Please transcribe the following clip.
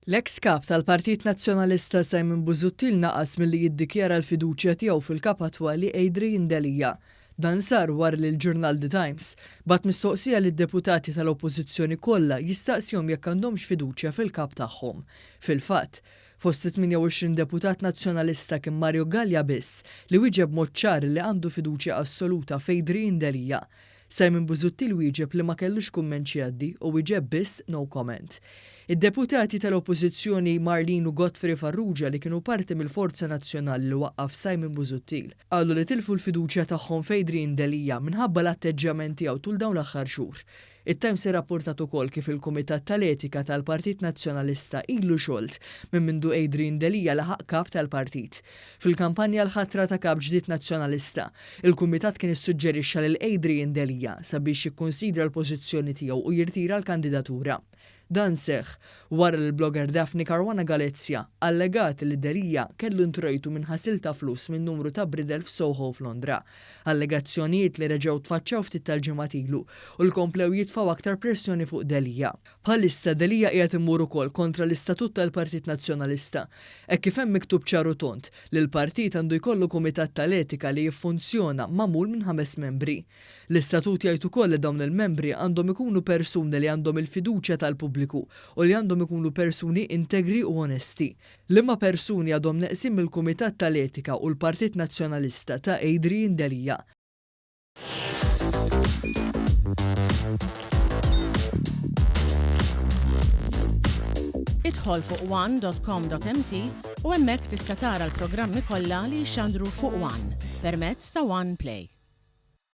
L-eks kap tal-Partit Nazzjonalista Simon Busuttil naqas milli jiddikjara l-fiduċja tiegħu fil-kap attwali Adrian Delia. Dan sar wara li l-ġurnal The Times bat mistoqsija lid deputati tal-oppożizzjoni kollha jistaqsihom jekk għandhomx fiduċja fil-kap tagħhom. Fil-fatt, fost 28 deputat nazzjonalista kien Mario Gallia biss li wieġeb mod ċar li għandu fiduċja assoluta f'Adrian Delia. Simon Busuttil wieġeb li ma kellux kumment xi jgħaddi u wieġeb biss no comment. Id-deputati tal-oppożizzjoni Marlin u Godfrey Farrugia li kienu parti mill-Forza Nazzjonali li waqqaf Simon Busuttil qalu li tilfu l-fiduċja tagħhom f'Adrian Delia minħabba l-atteġġament tiegħu tul dawn l-aħħar xhur. It-Times irrapportat ukoll kif il-Kumitat tal-Etika tal-Partit Nazzjonalista ilu xolt minn mindu Adrian Delia laħaq kap tal-Partit. Fil-kampanja l-ħatra ta' kap ġdid nazzjonalista, il-Kumitat kien issuġġerixxa lil Adrian Delia sabiex jikkonsidra l-pożizzjoni tiegħu u jirtira l-kandidatura. Dan seħħ wara l-blogger Daphne Caruana Galizia allegat li Delia kellu introjtu minn ħasil ta' flus minn numru ta' bridel f'Soho f'Londra. Allegazzjonijiet li reġgħu tfaċċaw ftit tal-ġimgħat ilu u l-komplew jitfgħu aktar pressjoni fuq Delia. Bħalissa Delia qiegħed imur ukoll kontra l-istatut tal-Partit Nazzjonalista. Hekk kif hemm miktub ċaru tont li l-Partit għandu jkollu Kumitat tal-Etika li jiffunzjona magħmul minn 5 membri. L-istatut jgħid ukoll li dawn il-membri għandhom ikunu persuni li għandhom il-fiduċja tal-pubbliku u li għandhom ikunu persuni integri u onesti. Liema persuni għadhom neqsin mill-Kumitat tal-Etika u l-Partit Nazzjonalista ta' Adrian Delia. Idħol fuq one.com.mt u hemmhekk tista' tara l-programmi kollha li jxandru fuq One permezz ta' One Play.